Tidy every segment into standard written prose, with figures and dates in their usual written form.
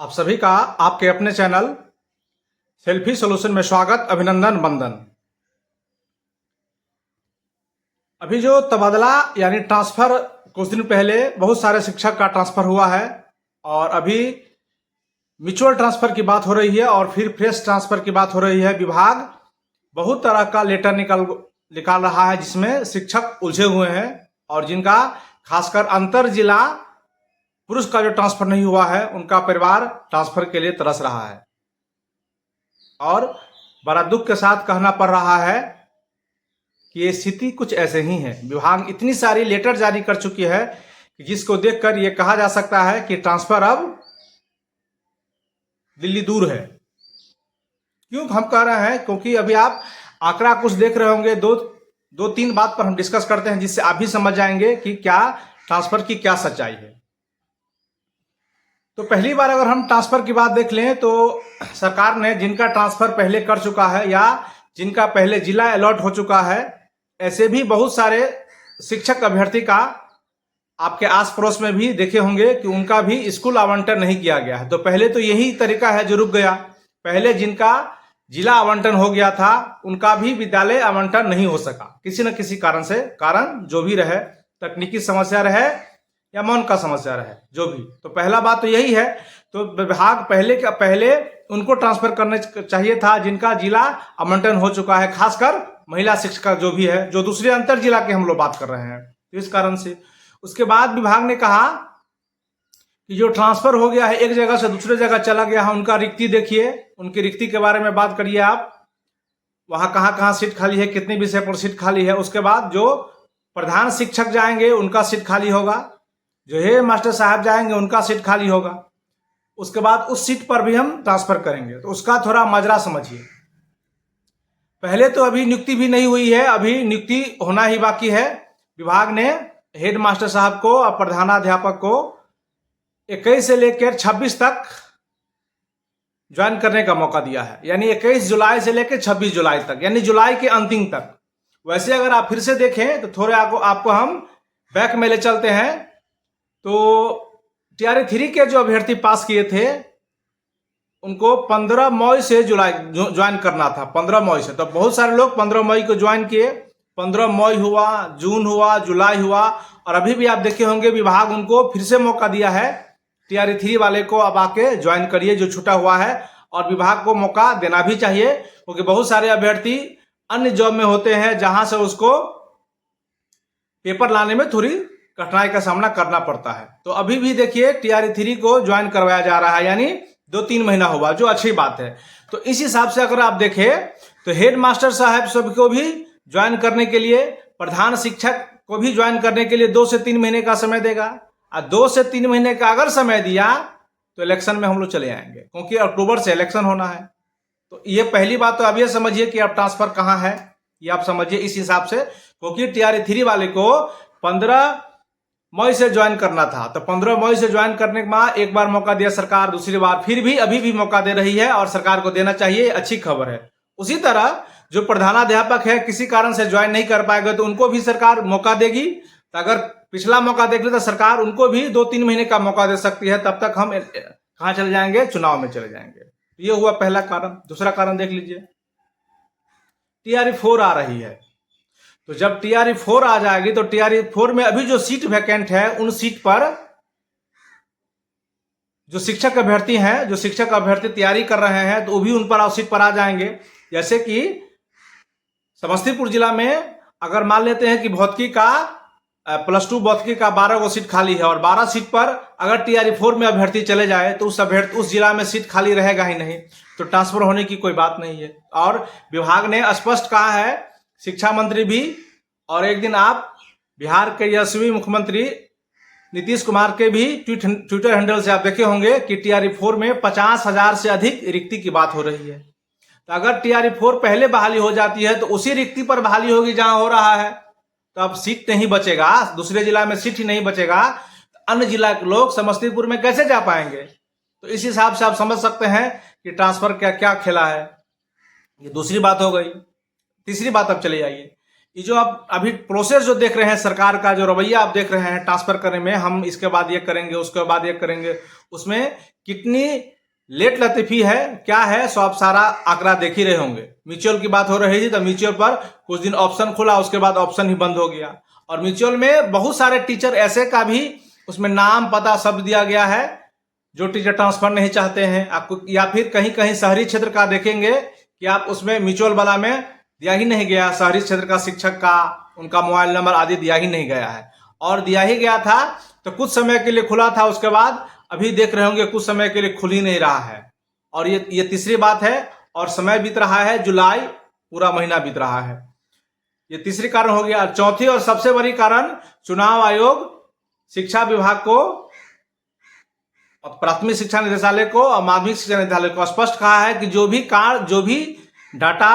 आप सभी का आपके अपने चैनल सेल्फी सॉल्यूशन में स्वागत, अभिनंदन, वंदन। अभी जो तबादला यानी ट्रांसफर कुछ दिन पहले बहुत सारे शिक्षक का ट्रांसफर हुआ है और अभी म्यूचुअल ट्रांसफर की बात हो रही है और फिर फ्रेश ट्रांसफर की बात हो रही है। विभाग बहुत तरह का लेटर निकाल रहा है जिसमें शिक्षक उलझे हुए हैं और जिनका खासकर अंतर जिला पुरुष का जो ट्रांसफर नहीं हुआ है उनका परिवार ट्रांसफर के लिए तरस रहा है और बड़ा दुख के साथ कहना पड़ रहा है कि ये स्थिति कुछ ऐसे ही है। विभाग इतनी सारी लेटर जारी कर चुकी है कि जिसको देखकर ये कहा जा सकता है कि ट्रांसफर अब दिल्ली दूर है। क्यों हम कह रहे हैं? क्योंकि अभी आप आंकड़ा कुछ देख रहे होंगे। दो तीन बात पर हम डिस्कस करते हैं जिससे आप भी समझ जाएंगे कि क्या ट्रांसफर की क्या सच्चाई है। तो पहली बार अगर हम ट्रांसफर की बात देख लें तो सरकार ने जिनका ट्रांसफर पहले कर चुका है या जिनका पहले जिला अलॉट हो चुका है, ऐसे भी बहुत सारे शिक्षक अभ्यर्थी का आपके आस पड़ोस में भी देखे होंगे कि उनका भी स्कूल आवंटन नहीं किया गया है। तो पहले तो यही तरीका है जो रुक गया। पहले जिनका जिला आवंटन हो गया था उनका भी विद्यालय आवंटन नहीं हो सका किसी न किसी कारण से। कारण जो भी रहे, तकनीकी समस्या रहे या मौन का समस्या रहे, जो भी। तो पहला बात तो यही है। तो विभाग पहले उनको ट्रांसफर करना चाहिए था जिनका जिला आवंटन हो चुका है, खासकर महिला शिक्षिका जो भी है, जो दूसरे अंतर जिला के हम लोग बात कर रहे हैं। तो इस कारण से उसके बाद विभाग ने कहा कि जो ट्रांसफर हो गया है, एक जगह से दूसरे जगह चला गया है, उनका रिक्ति देखिए, उनकी रिक्ति के बारे में बात करिए आप। वहां कहाँ कहाँ सीट खाली है, कितने विषय पर सीट खाली है। उसके बाद जो प्रधान शिक्षक जाएंगे उनका सीट खाली होगा, जो हेड मास्टर साहब जाएंगे उनका सीट खाली होगा। उसके बाद उस सीट पर भी हम ट्रांसफर करेंगे। तो उसका थोड़ा माजरा समझिए। पहले तो अभी नियुक्ति भी नहीं हुई है, अभी नियुक्ति होना ही बाकी है। विभाग ने हेड मास्टर साहब को और प्रधानाध्यापक को 21 से लेकर 26 तक ज्वाइन करने का मौका दिया है, यानी 21 जुलाई से लेकर 26 जुलाई तक, यानी जुलाई के अंतिम तक। वैसे अगर आप फिर से देखें तो थोड़े आपको हम बैक में ले चलते हैं। तो टीआरई 3 के जो अभ्यर्थी पास किए थे उनको 15 मई से ज्वाइन करना था, 15 मई से। तो बहुत सारे लोग 15 मई को ज्वाइन किए। 15 मई हुआ, जून हुआ, जुलाई हुआ और अभी भी आप देखे होंगे विभाग उनको फिर से मौका दिया है। टीआरई 3 वाले को अब आके ज्वाइन करिए जो छूटा हुआ है। और विभाग को मौका देना भी चाहिए क्योंकि बहुत सारे अभ्यर्थी अन्य जॉब में होते हैं जहां से उसको पेपर लाने में थोड़ी कठिनाई का सामना करना पड़ता है। तो अभी भी देखिए टीआरई 3 को ज्वाइन करवाया जा रहा है, यानी 2-3 महीना हुआ, जो अच्छी बात है। तो इस हिसाब से अगर आप देखें तो हेड मास्टर साहब सबको भी ज्वाइन करने के लिए, प्रधान शिक्षक को भी ज्वाइन करने के लिए 2 से 3 महीने का समय देगा। और 2 से 3 महीने का अगर समय दिया तो इलेक्शन में हम लोग चले आएंगे, क्योंकि अक्टूबर से इलेक्शन होना है। तो ये पहली बात तो अब ये समझिए कि अब ट्रांसफर कहाँ है, ये आप समझिए इस हिसाब से। क्योंकि टीआरई 3 वाले को 15 मई से ज्वाइन करना था, तो 15 मई से ज्वाइन करने के बाद एक बार मौका दिया सरकार, दूसरी बार फिर भी अभी भी मौका दे रही है और सरकार को देना चाहिए, अच्छी खबर है। उसी तरह जो प्रधानाध्यापक है किसी कारण से ज्वाइन नहीं कर पाएगा तो उनको भी सरकार मौका देगी। तो अगर पिछला मौका देख ले तो सरकार उनको भी 2-3 महीने का मौका दे सकती है। तब तक हम कहाँ चले जाएंगे? चुनाव में चले जाएंगे। तो ये हुआ पहला कारण। दूसरा कारण देख लीजिए, टीआरई 4 आ रही है। तो जब टीआरई 4 आ जाएगी तो टीआरई 4 में अभी जो सीट वैकेंट है उन सीट पर जो शिक्षक अभ्यर्थी हैं, जो शिक्षक अभ्यर्थी तैयारी कर रहे हैं, तो वो भी उन पर सीट पर आ जाएंगे। जैसे कि समस्तीपुर जिला में अगर मान लेते हैं कि भौतिकी का +2 भौतिकी का 12 गो सीट खाली है और 12 सीट पर अगर टीआरई 4 में अभ्यर्थी चले जाए तो उस जिला में सीट खाली रहेगा ही नहीं, तो ट्रांसफर होने की कोई बात नहीं है। और विभाग ने स्पष्ट कहा है, शिक्षा मंत्री भी, और एक दिन आप बिहार के यशस्वी मुख्यमंत्री नीतीश कुमार के भी ट्विटर हैंडल से आप देखे होंगे कि टीआरई 4 में 50,000 से अधिक रिक्ति की बात हो रही है। तो अगर टीआरई 4 पहले बहाली हो जाती है तो उसी रिक्ति पर बहाली होगी जहां हो रहा है। तो अब सीट नहीं बचेगा, दूसरे जिला में सीट ही नहीं बचेगा, तो अन्य जिला के लोग समस्तीपुर में कैसे जा पाएंगे? तो इस हिसाब से आप समझ सकते हैं कि ट्रांसफर क्या क्या खेला है। ये दूसरी बात हो गई। तीसरी बात अब चले जाइए, ये जो आप अभी प्रोसेस जो देख रहे हैं, सरकार का जो रवैया आप देख रहे हैं ट्रांसफर करने में, हम इसके बाद ये करेंगे, उसके बाद ये करेंगे, उसमें कितनी लेट लतीफी है, क्या है सो आप सारा आंकड़ा देख ही रहे होंगे। म्यूचुअल की बात हो रही थी तो म्यूचुअल पर कुछ दिन ऑप्शन खुला, उसके बाद ऑप्शन ही बंद हो गया। और म्यूचुअल में बहुत सारे टीचर ऐसे का भी उसमें नाम पता सब दिया गया है जो टीचर ट्रांसफर नहीं चाहते हैं आपको, या फिर कहीं कहीं शहरी क्षेत्र का देखेंगे कि आप उसमें म्यूचुअल वाला में दिया ही नहीं गया, शहरी क्षेत्र का शिक्षक का उनका मोबाइल नंबर आदि दिया ही नहीं गया है। और दिया ही गया था तो कुछ समय के लिए खुला था, उसके बाद अभी देख रहे होंगे कुछ समय के लिए खुल ही नहीं रहा है। और ये तीसरी बात है, और समय बीत रहा है, जुलाई पूरा महीना बीत रहा है। ये तीसरी कारण हो गया। चौथी और सबसे बड़ी कारण, चुनाव आयोग शिक्षा विभाग को, प्राथमिक शिक्षा निदेशालय को और माध्यमिक शिक्षा निदेशालय को स्पष्ट कहा है कि जो भी डाटा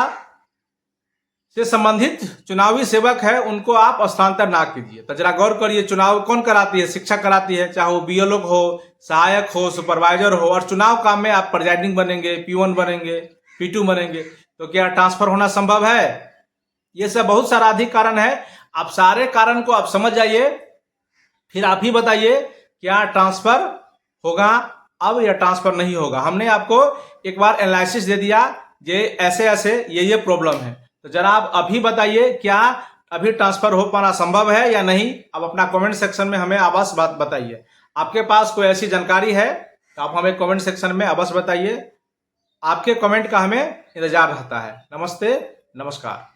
से संबंधित चुनावी सेवक है उनको आप स्थानांतर ना कीजिए। तो जरा गौर करिए, चुनाव कौन कराती है? शिक्षा कराती है, चाहे वो बीएलओ हो, सहायक हो, सुपरवाइजर हो। और चुनाव काम में आप प्रिजाइडिंग बनेंगे, P1 बनेंगे, P2 बनेंगे, तो क्या ट्रांसफर होना संभव है? ये सब बहुत सारा अधिक कारण है। आप सारे कारण को आप समझ जाइए, फिर आप ही बताइए क्या ट्रांसफर होगा अब या ट्रांसफर नहीं होगा। हमने आपको एक बार एनालिसिस दे दिया, ये ऐसे ऐसे ये प्रॉब्लम है। तो जरा आप अभी बताइए क्या अभी ट्रांसफर हो पाना संभव है या नहीं। अब अपना कमेंट सेक्शन में हमें अवश्य बात बताइए। आपके पास कोई ऐसी जानकारी है तो आप हमें कमेंट सेक्शन में अवश्य बताइए। आपके कमेंट का हमें इंतजार रहता है। नमस्ते, नमस्कार।